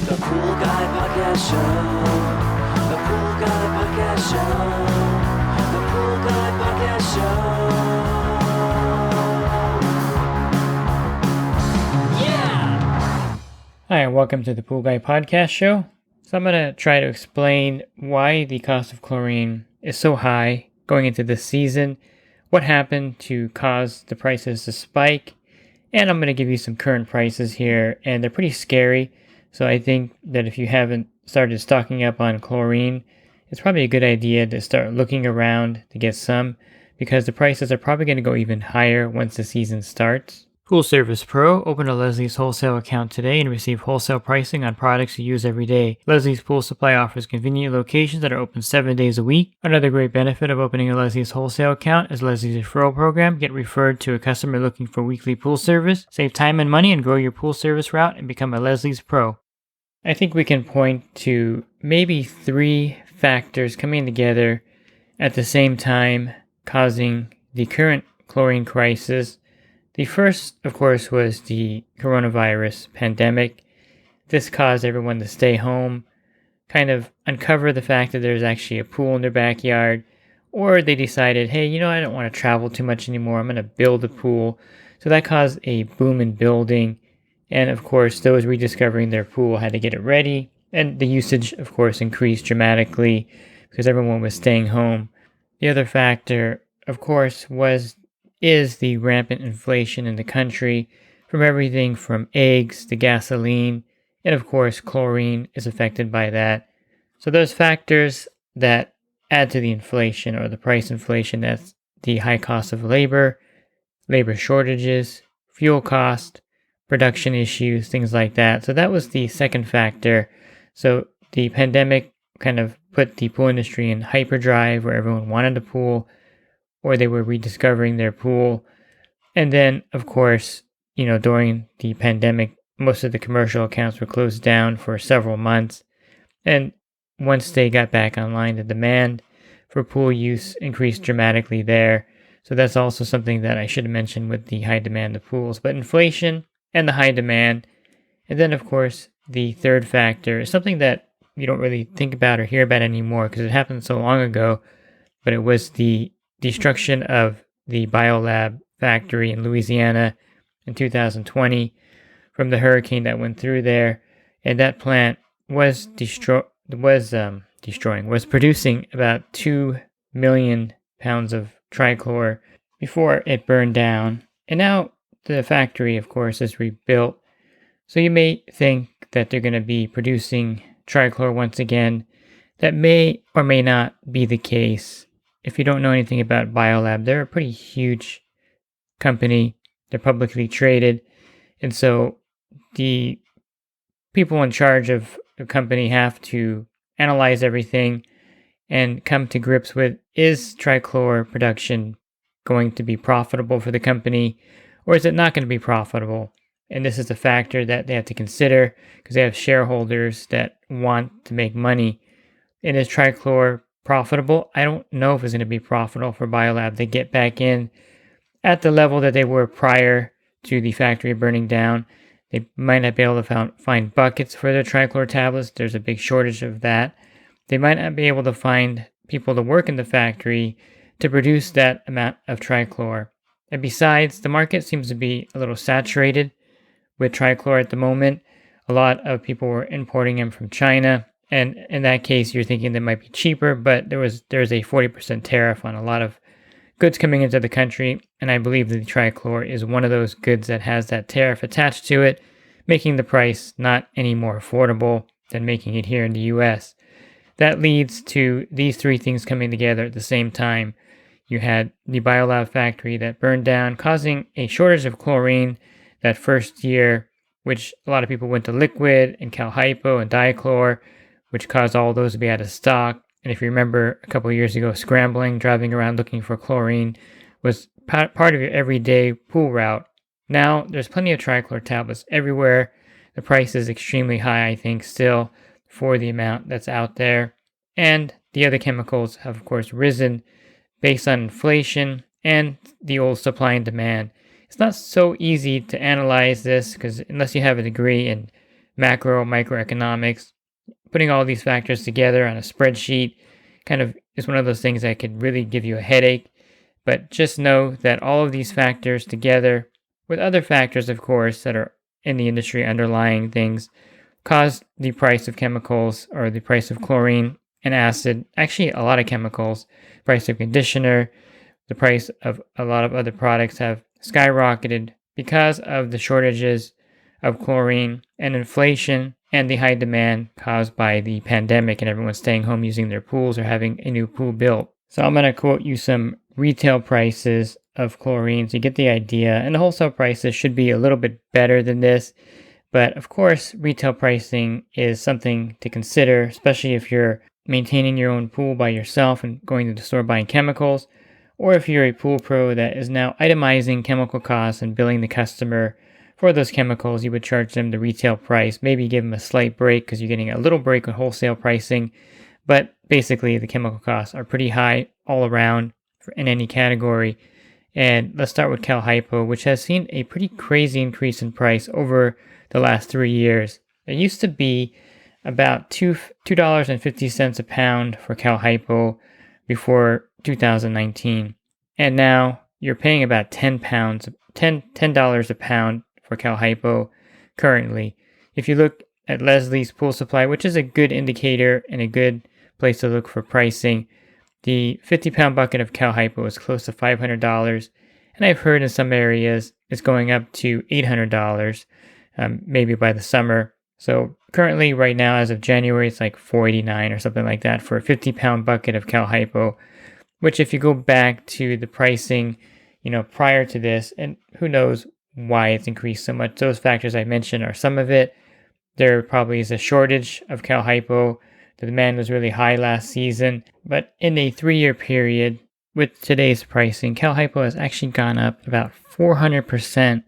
The Pool Guy Podcast Show. The Pool Guy Podcast Show. The Pool Guy Podcast Show. Yeah! Hi, and welcome to the Pool Guy Podcast Show. So I'm going to try to explain why the cost of chlorine is so high going into this season, what happened to cause the prices to spike, and I'm going to give you some current prices here, and they're pretty scary. So I think that if you haven't started stocking up on chlorine, it's probably a good idea to start looking around to get some, because the prices are probably going to go even higher once the season starts. Pool Service Pro, open a Leslie's wholesale account today and receive wholesale pricing on products you use every day. Leslie's Pool Supply offers convenient locations that are open 7 days a week. Another great benefit of opening a Leslie's wholesale account is Leslie's referral program. Get referred to a customer looking for weekly pool service. Save time and money and grow your pool service route and become a Leslie's Pro. I think we can point to maybe 3 factors coming together at the same time causing the current chlorine crisis. The first, of course, was the coronavirus pandemic. This caused everyone to stay home, kind of uncover the fact that there's actually a pool in their backyard, or they decided, hey, I don't want to travel too much anymore, I'm going to build a pool. So that caused a boom in building, and of course, those rediscovering their pool had to get it ready, and the usage, of course, increased dramatically because everyone was staying home. The other factor, of course, is the rampant inflation in the country, from everything from eggs to gasoline, and of course chlorine is affected by that. So those factors that add to the inflation, or the price inflation, that's the high cost of labor shortages, fuel cost, production issues, things like that. So that was the second factor. So the pandemic kind of put the pool industry in hyperdrive, where everyone wanted a pool, or they were rediscovering their pool. And then, of course, during the pandemic, most of the commercial accounts were closed down for several months. And once they got back online, the demand for pool use increased dramatically there. So that's also something that I should have mentioned with the high demand of pools. But inflation and the high demand. And then, of course, the third factor is something that you don't really think about or hear about anymore because it happened so long ago, but it was the destruction of the biolab factory in Louisiana in 2020 from the hurricane that went through there, and that plant was producing about 2 million pounds of trichlor before it burned down. And now the factory, of course, is rebuilt. So you may think that they're going to be producing trichlor once again. That may or may not be the case. If you don't know anything about Biolab, they're a pretty huge company. They're publicly traded. And so the people in charge of the company have to analyze everything and come to grips with, is trichlor production going to be profitable for the company, or is it not going to be profitable? And this is a factor that they have to consider because they have shareholders that want to make money. And is trichlor profitable? I don't know if it's going to be profitable for Biolab to get back in at the level that they were prior to the factory burning down. They might not be able to find buckets for their trichlor tablets. There's a big shortage of that. They might not be able to find people to work in the factory to produce that amount of trichlor. And besides, the market seems to be a little saturated with trichlor at the moment. A lot of people were importing them from China. And in that case, you're thinking they might be cheaper, but there's a 40% tariff on a lot of goods coming into the country, and I believe the trichlor is one of those goods that has that tariff attached to it, making the price not any more affordable than making it here in the US. That leads to these 3 things coming together at the same time. You had the Biolab factory that burned down, causing a shortage of chlorine that first year, which a lot of people went to Liquid and Cal-Hypo and Trichlor, which caused all those to be out of stock. And if you remember a couple of years ago, scrambling, driving around looking for chlorine was part of your everyday pool route. Now there's plenty of trichlor tablets everywhere. The price is extremely high, I think, still for the amount that's out there. And the other chemicals have, of course, risen based on inflation and the old supply and demand. It's not so easy to analyze this because unless you have a degree in microeconomics. Putting all these factors together on a spreadsheet kind of is one of those things that could really give you a headache. But just know that all of these factors together, with other factors, of course, that are in the industry underlying things, cause the price of chemicals or the price of chlorine and acid, actually a lot of chemicals, price of conditioner, the price of a lot of other products have skyrocketed because of the shortages of chlorine and inflation and the high demand caused by the pandemic and everyone staying home using their pools or having a new pool built. So I'm going to quote you some retail prices of chlorine so you get the idea. And the wholesale prices should be a little bit better than this. But of course, retail pricing is something to consider, especially if you're maintaining your own pool by yourself and going to the store buying chemicals, or if you're a pool pro that is now itemizing chemical costs and billing the customer for those chemicals. You would charge them the retail price, maybe give them a slight break because you're getting a little break with wholesale pricing. But basically, the chemical costs are pretty high all around in any category. And let's start with Cal-Hypo, which has seen a pretty crazy increase in price over the last 3 years. It used to be about $2.50 a pound for Cal-Hypo before 2019. And now you're paying about $10 a pound for Cal-Hypo currently. If you look at Leslie's Pool Supply, which is a good indicator and a good place to look for pricing, the 50-pound bucket of Cal-Hypo is close to $500, and I've heard in some areas it's going up to $800, maybe by the summer. So currently, right now, as of January, it's like $489 or something like that for a 50-pound bucket of Cal-Hypo, which if you go back to the pricing, prior to this, and who knows why it's increased so much. Those factors I mentioned are some of it. There probably is a shortage of Cal-Hypo. The demand was really high last season, but in a 3-year period with today's pricing, Cal-Hypo has actually gone up about 400%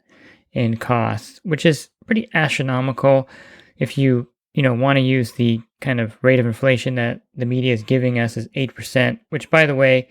in costs, which is pretty astronomical if you want to use the kind of rate of inflation that the media is giving us is 8%, which, by the way,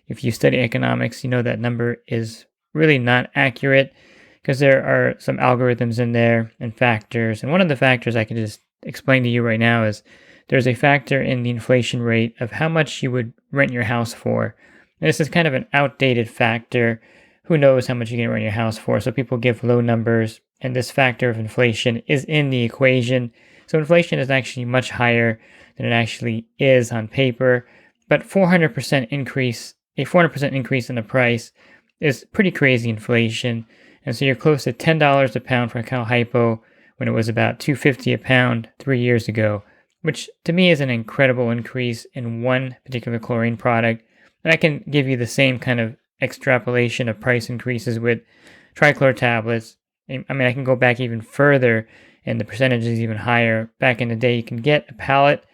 if you study economics, you know that number is really not accurate because there are some algorithms in there and factors. And one of the factors I can just explain to you right now is there's a factor in the inflation rate of how much you would rent your house for. And this is kind of an outdated factor. Who knows how much you can rent your house for? So people give low numbers, and this factor of inflation is in the equation. So inflation is actually much higher than it actually is on paper. But 400% increase, a 400% increase in the price is pretty crazy inflation. And so you're close to $10 a pound for Cal-Hypo when it was about $2.50 a pound 3 years ago, which to me is an incredible increase in one particular chlorine product. And I can give you the same kind of extrapolation of price increases with Trichlor tablets. I mean, I can go back even further, and the percentage is even higher. Back in the day, you can get a pallet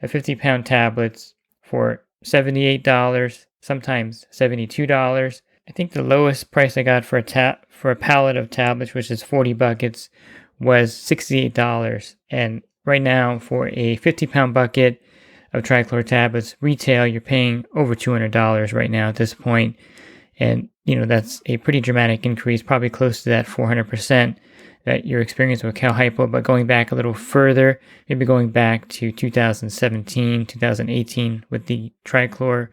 of 50-pound tablets for $78, sometimes $72. I think the lowest price I got for a pallet of tablets, which is 40 buckets, was $68. And right now, for a 50-pound bucket of Trichlor tablets, retail, you're paying over $200 right now at this point. And, that's a pretty dramatic increase, probably close to that 400% that you're experiencing with Cal-Hypo. But going back a little further, maybe going back to 2017, 2018 with the Trichlor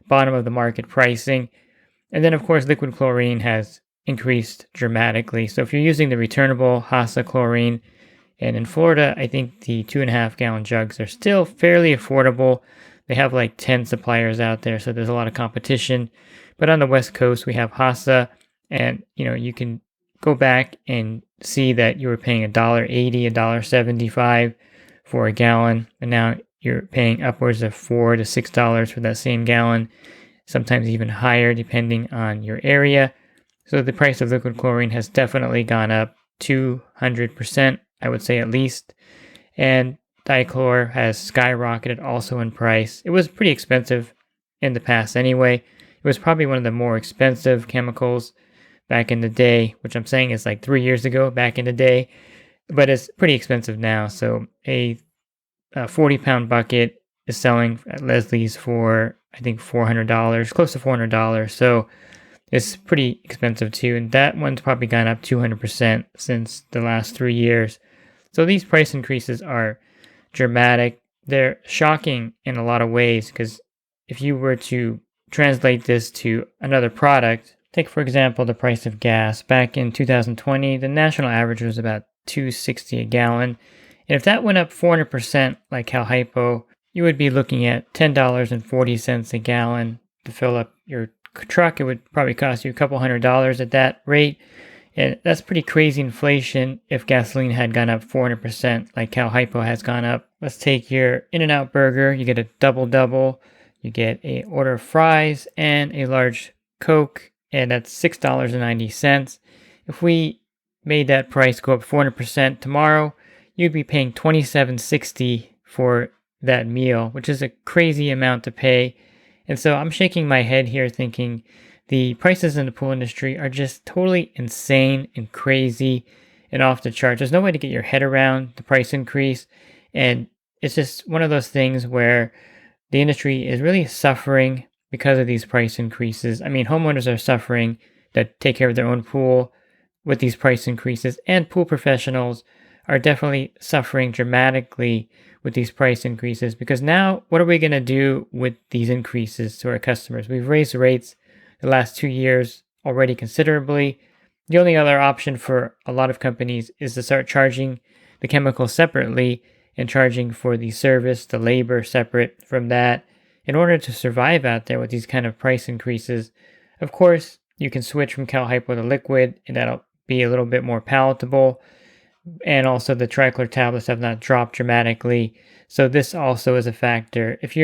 bottom of the market pricing. And then, of course, liquid chlorine has increased dramatically. So if you're using the returnable Hasa chlorine, and in Florida, I think the 2.5-gallon jugs are still fairly affordable. They have like 10 suppliers out there, so there's a lot of competition. But on the West Coast, we have Hasa, and you can go back and see that you were paying $1.80, $1.75 for a gallon, and now you're paying upwards of $4 to $6 for that same gallon, sometimes even higher depending on your area. So the price of liquid chlorine has definitely gone up 200%, I would say at least. And dichlor has skyrocketed also in price. It was pretty expensive in the past anyway. It was probably one of the more expensive chemicals back in the day, which I'm saying is like 3 years ago back in the day, but it's pretty expensive now. So a 40-pound bucket is selling at Leslie's for, I think, $400, close to $400. So it's pretty expensive too. And that one's probably gone up 200% since the last 3 years. So these price increases are dramatic. They're shocking in a lot of ways because if you were to translate this to another product, take for example the price of gas. Back in 2020, the national average was about $2.60 a gallon. And if that went up 400% like Cal-Hypo, you would be looking at $10.40 a gallon to fill up your truck. It would probably cost you a couple $100 at that rate. And that's pretty crazy inflation if gasoline had gone up 400% like Cal-Hypo has gone up. Let's take your In-N-Out burger. You get a double. You get a order of fries and a large Coke, and that's $6.90. If we made that price go up 400% tomorrow, you'd be paying $27.60 for that meal, which is a crazy amount to pay. And so I'm shaking my head here thinking the prices in the pool industry are just totally insane and crazy and off the charts. There's no way to get your head around the price increase. And it's just one of those things where the industry is really suffering because of these price increases. I mean, homeowners are suffering that take care of their own pool with these price increases, and pool professionals are definitely suffering dramatically with these price increases, because now what are we going to do with these increases to our customers? We've raised rates the last 2 years already considerably. The only other option for a lot of companies is to start charging the chemicals separately and charging for the service, the labor separate from that, in order to survive out there with these kind of price increases. Of course, you can switch from Cal-Hypo to liquid, and that'll be a little bit more palatable. And also the Trichlor tablets have not dropped dramatically. So this also is a factor. If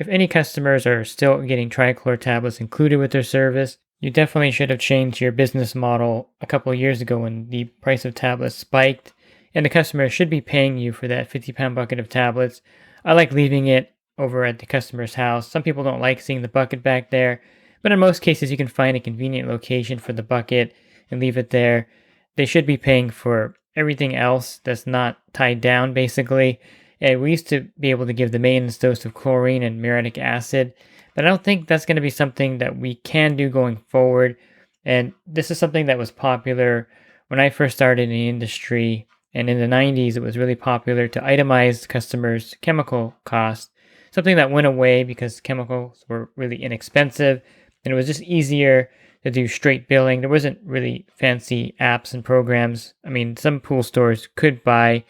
any customers are still getting Trichlor tablets included with their service, you definitely should have changed your business model a couple of years ago when the price of tablets spiked. And the customer should be paying you for that 50-pound bucket of tablets. I like leaving it over at the customer's house. Some people don't like seeing the bucket back there, but in most cases you can find a convenient location for the bucket and leave it there. They should be paying for everything else that's not tied down, basically. And we used to be able to give the maintenance dose of chlorine and muriatic acid, but I don't think that's going to be something that we can do going forward. And this is something that was popular when I first started in the industry. And in the 90s, it was really popular to itemize customers' chemical costs, something that went away because chemicals were really inexpensive, and it was just easier to do straight billing. There wasn't really fancy apps and programs. I mean, some pool stores could buy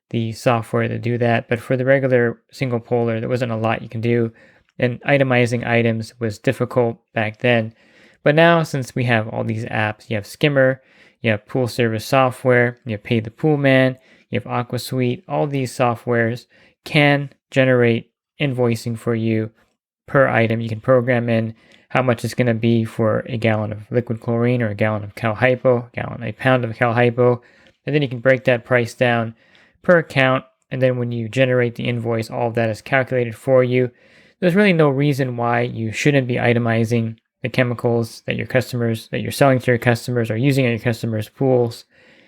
the software to do that, but for the regular single poler, there wasn't a lot you can do, and itemizing items was difficult back then. But now, since we have all these apps, you have Skimmer, you have pool service software, you have Pay the Pool Man, you have AquaSuite, all these softwares can generate invoicing for you per item. You can program in how much it's going to be for a gallon of liquid chlorine or a gallon of Cal-Hypo, a pound of Cal-Hypo, and then you can break that price down per account, and then when you generate the invoice, all of that is calculated for you. There's really no reason why you shouldn't be itemizing the chemicals that you're selling to your customers or using at your customers' pools,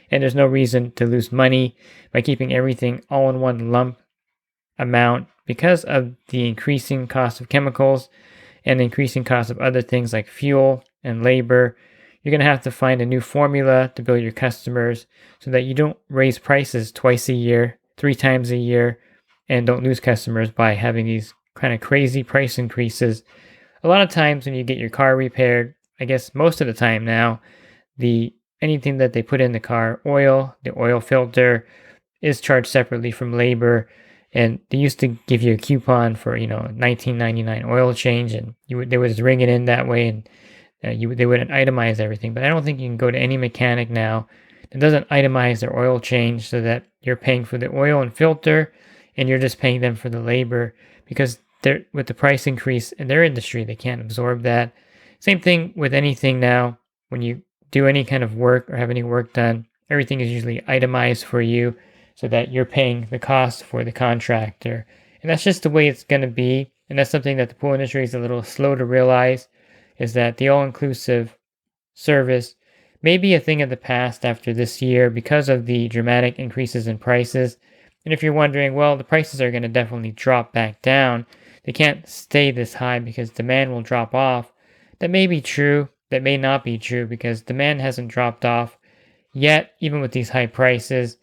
and there's no reason to lose money by keeping everything all in one lump amount because of the increasing cost of chemicals and the increasing cost of other things like fuel and labor. You're going to have to find a new formula to bill your customers so that you don't raise prices twice a year, 3 times a year, and don't lose customers by having these kind of crazy price increases. A lot of times when you get your car repaired, I guess most of the time now, anything that they put in the car, the oil filter is charged separately from labor. And they used to give you a coupon for, $19.99 oil change, and they would just ring it in that way, and they wouldn't itemize everything. But I don't think you can go to any mechanic now that doesn't itemize their oil change so that you're paying for the oil and filter, and you're just paying them for the labor, because with the price increase in their industry, they can't absorb that. Same thing with anything now. When you do any kind of work or have any work done, everything is usually itemized for you, so that you're paying the cost for the contractor. And that's just the way it's going to be. And that's something that the pool industry is a little slow to realize, is that the all-inclusive service may be a thing of the past after this year because of the dramatic increases in prices. And if you're wondering, well, the prices are going to definitely drop back down. They can't stay this high because demand will drop off. That may be true. That may not be true because demand hasn't dropped off yet, even with these high prices.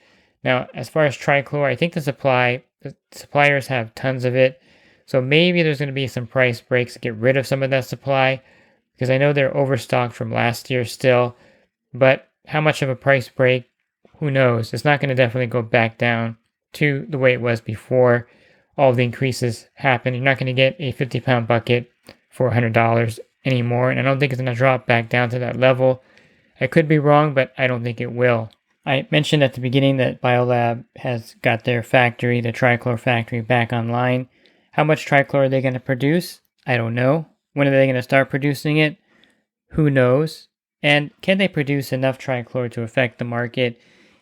Now, as far as trichlor, I think the suppliers have tons of it. So maybe there's going to be some price breaks to get rid of some of that supply, because I know they're overstocked from last year still. But how much of a price break? Who knows? It's not going to definitely go back down to the way it was before all the increases happened. You're not going to get a 50-pound bucket for $100 anymore, and I don't think it's going to drop back down to that level. I could be wrong, but I don't think it will. I mentioned at the beginning that Biolab has got their factory, the Trichlor factory, back online. How much Trichlor are they going to produce? I don't know. When are they going to start producing it? Who knows? And can they produce enough Trichlor to affect the market?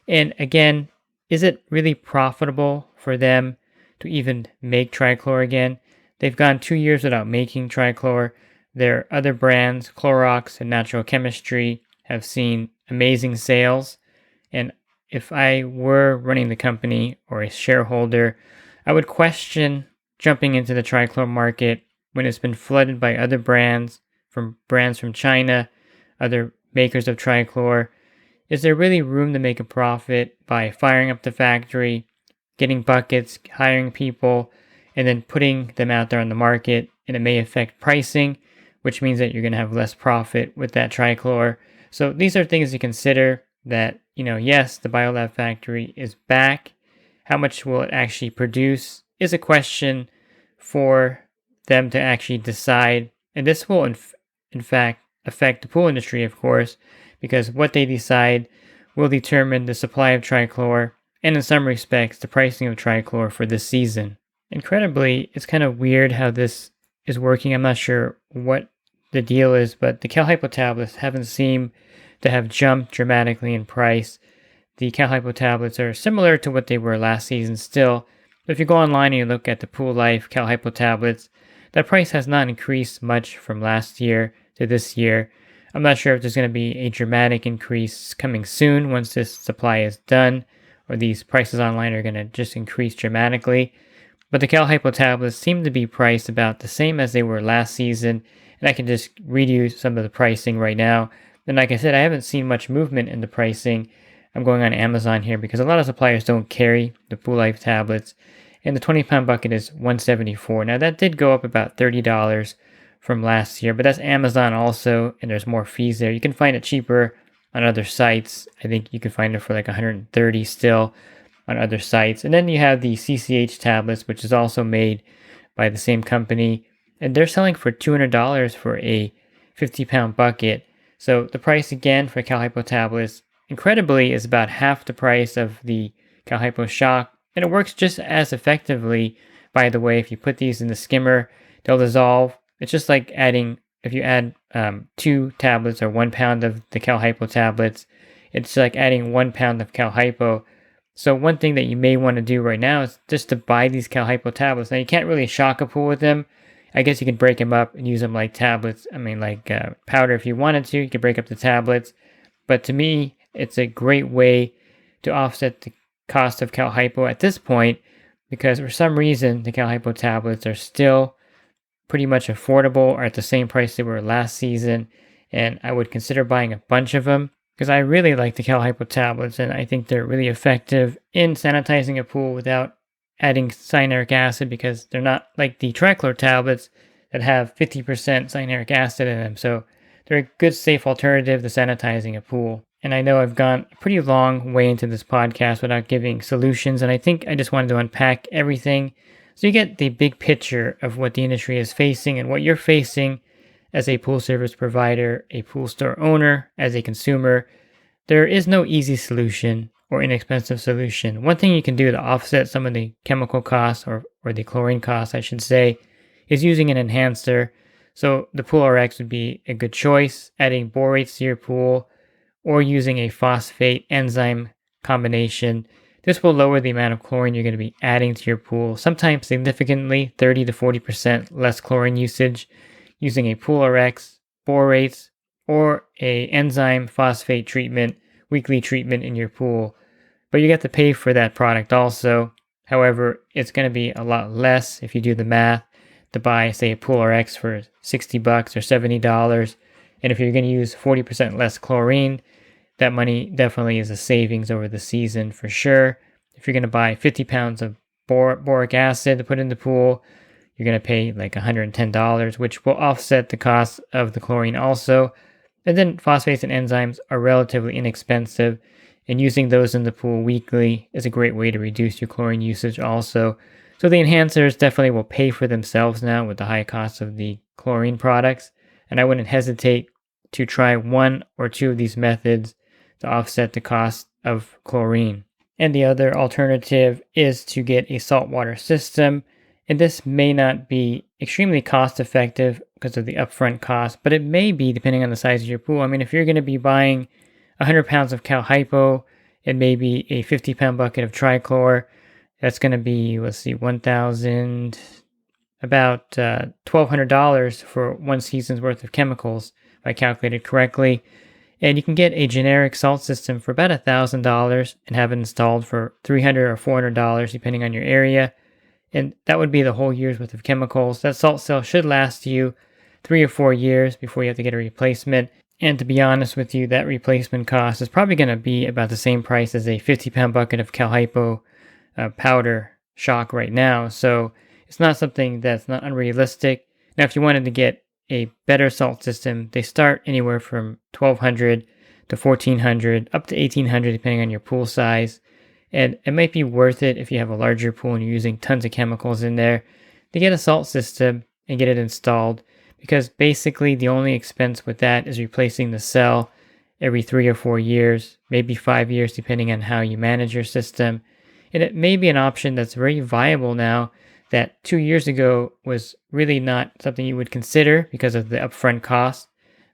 And again, is it really profitable for them to even make Trichlor again? They've gone 2 years without making Trichlor. Their other brands, Clorox and Natural Chemistry, have seen amazing sales. And if I were running the company or a shareholder, I would question jumping into the Trichlor market when it's been flooded by other brands from China, other makers of Trichlor. Is there really room to make a profit by firing up the factory, getting buckets, hiring people, and then putting them out there on the market? And it may affect pricing, which means that you're going to have less profit with that Trichlor. So these are things to consider. That, yes, the Biolab factory is back. How much will it actually produce is a question for them to actually decide. And this will, in fact, affect the pool industry, of course, because what they decide will determine the supply of Trichlor and, in some respects, the pricing of Trichlor for this season. Incredibly, it's kind of weird how this is working. I'm not sure what the deal is, but the Cal-Hypo tablets haven't seemed to have jumped dramatically in price. The Cal-Hypo tablets are similar to what they were last season still. But if you go online and you look at the Pool Life Cal-Hypo tablets, that price has not increased much from last year to this year. I'm not sure if there's going to be a dramatic increase coming soon once this supply is done, or these prices online are going to just increase dramatically. But the Cal-Hypo tablets seem to be priced about the same as they were last season, and I can just read you some of the pricing right now. And like I said, I haven't seen much movement in the pricing. I'm going on Amazon here because a lot of suppliers don't carry the Pool Life tablets. And the 20-pound bucket is $174. Now that did go up about $30 from last year, but that's Amazon also, and there's more fees there. You can find it cheaper on other sites. I think you can find it for like $130 still on other sites. And then you have the CCH tablets, which is also made by the same company, and they're selling for $200 for a 50-pound bucket. So the price again for Cal-Hypo tablets, incredibly, is about half the price of the Cal-Hypo Shock. And it works just as effectively, by the way. If you put these in the skimmer, they'll dissolve. It's just like if you add 2 tablets or 1 pound of the Cal-Hypo tablets, it's like adding 1 pound of Cal-Hypo. So one thing that you may want to do right now is just to buy these Cal-Hypo tablets. Now you can't really shock a pool with them. I guess you can break them up and use them like tablets. Like powder if you wanted to. You can break up the tablets. But to me, it's a great way to offset the cost of Cal-Hypo at this point, because for some reason the Cal-Hypo tablets are still pretty much affordable or at the same price they were last season. And I would consider buying a bunch of them because I really like the Cal-Hypo tablets, and I think they're really effective in sanitizing a pool without adding cyanuric acid, because they're not like the Trichlor tablets that have 50% cyanuric acid in them. So they're a good, safe alternative to sanitizing a pool. And I know I've gone a pretty long way into this podcast without giving solutions, and I think I just wanted to unpack everything so you get the big picture of what the industry is facing and what you're facing as a pool service provider, a pool store owner, as a consumer. There is no easy solution or inexpensive solution. One thing you can do to offset some of the chemical costs, or the chlorine costs, I should say, is using an enhancer. So the Pool RX would be a good choice, adding borates to your pool, or using a phosphate enzyme combination. This will lower the amount of chlorine you're going to be adding to your pool, sometimes significantly, 30 to 40% less chlorine usage, using a Pool RX, borates, or a enzyme phosphate treatment, weekly treatment in your pool. But you have to pay for that product also. However, it's going to be a lot less if you do the math to buy, say, a Pool RX for $60 or $70. And if you're going to use 40% less chlorine, that money definitely is a savings over the season for sure. if you're going to buy 50 pounds of boric acid to put in the pool, you're going to pay like $110, which will offset the cost of the chlorine also. And then phosphates and enzymes are relatively inexpensive, and using those in the pool weekly is a great way to reduce your chlorine usage also. So the enhancers definitely will pay for themselves now with the high cost of the chlorine products, and I wouldn't hesitate to try one or two of these methods to offset the cost of chlorine. And the other alternative is to get a saltwater system, and this may not be extremely cost effective because of the upfront cost, but it may be depending on the size of your pool. I mean, if you're going to be buying 100 pounds of Cal-Hypo and maybe a 50-pound bucket of Trichlor, that's going to be, let's see, about $1,200 for one season's worth of chemicals, if I calculated correctly. And you can get a generic salt system for about $1,000 and have it installed for $300 or $400 depending on your area. And that would be the whole year's worth of chemicals. That salt cell should last you 3 or 4 years before you have to get a replacement. And to be honest with you, that replacement cost is probably going to be about the same price as a 50-pound bucket of Cal-Hypo powder shock right now. So it's not something that's not unrealistic. Now, if you wanted to get a better salt system, they start anywhere from $1,200 to $1,400 up to $1,800 depending on your pool size. And it might be worth it if you have a larger pool and you're using tons of chemicals in there to get a salt system and get it installed, because basically the only expense with that is replacing the cell every 3 or 4 years, maybe 5 years depending on how you manage your system. And it may be an option that's very viable now that 2 years ago was really not something you would consider because of the upfront cost.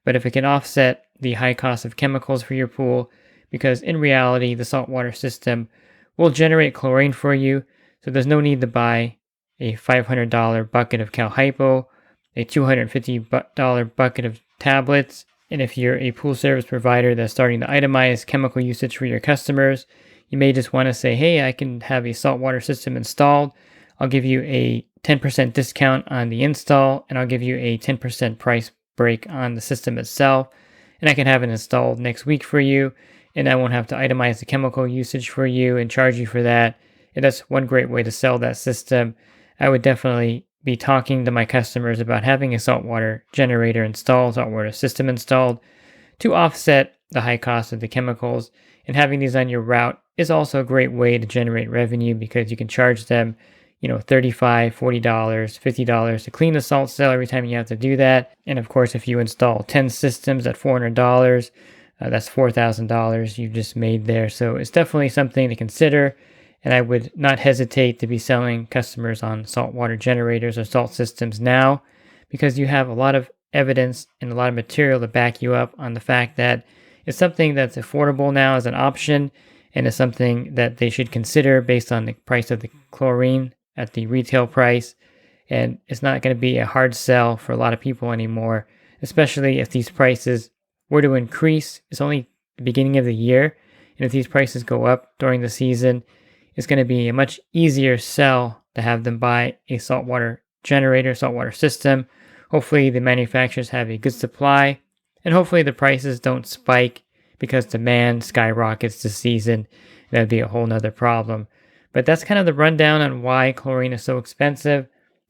But if it can offset the high cost of chemicals for your pool, because in reality the saltwater system will generate chlorine for you, so there's no need to buy a $500 bucket of Cal-Hypo, a $250 bucket of tablets. And if you're a pool service provider that's starting to itemize chemical usage for your customers, you may just want to say, hey, I can have a saltwater system installed. I'll give you a 10% discount on the install, and I'll give you a 10% price break on the system itself. And I can have it installed next week for you, and I won't have to itemize the chemical usage for you and charge you for that. And that's one great way to sell that system. I would definitely be talking to my customers about having a saltwater generator installed, saltwater system installed, to offset the high cost of the chemicals. And having these on your route is also a great way to generate revenue, because you can charge them, $35, $40, $50 to clean the salt cell every time you have to do that. And of course, if you install 10 systems at $400, that's $4,000 you've just made there. So it's definitely something to consider. And I would not hesitate to be selling customers on saltwater generators or salt systems now, because you have a lot of evidence and a lot of material to back you up on the fact that it's something that's affordable now as an option, and it's something that they should consider based on the price of the chlorine at the retail price. And it's not going to be a hard sell for a lot of people anymore, especially if these prices were to increase. It's only the beginning of the year, and if these prices go up during the season, it's going to be a much easier sell to have them buy a saltwater generator, saltwater system. Hopefully the manufacturers have a good supply, and hopefully the prices don't spike because demand skyrockets this season. That'd be a whole nother problem. But that's kind of the rundown on why chlorine is so expensive.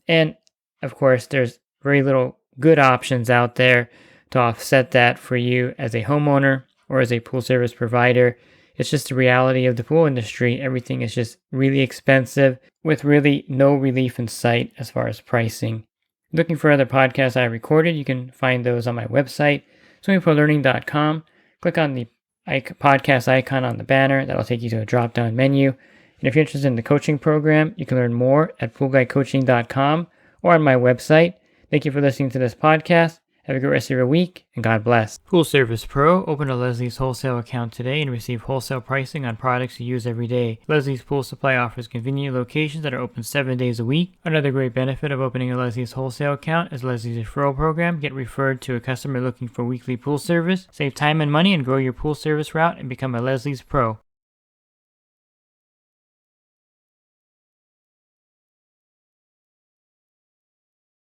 And of course, there's very little good options out there to offset that for you as a homeowner or as a pool service provider. It's just the reality of the pool industry. Everything is just really expensive with really no relief in sight as far as pricing. Looking for other podcasts I recorded, you can find those on my website, swimmingpoollearning.com. Click on the podcast icon on the banner. That'll take you to a drop-down menu. And if you're interested in the coaching program, you can learn more at poolguycoaching.com or on my website. Thank you for listening to this podcast. Have a good rest of your week, and God bless. Pool Service Pro. Open a Leslie's wholesale account today and receive wholesale pricing on products you use every day. Leslie's Pool Supply offers convenient locations that are open 7 days a week. Another great benefit of opening a Leslie's wholesale account is Leslie's referral program. Get referred to a customer looking for weekly pool service. Save time and money and grow your pool service route and become a Leslie's Pro.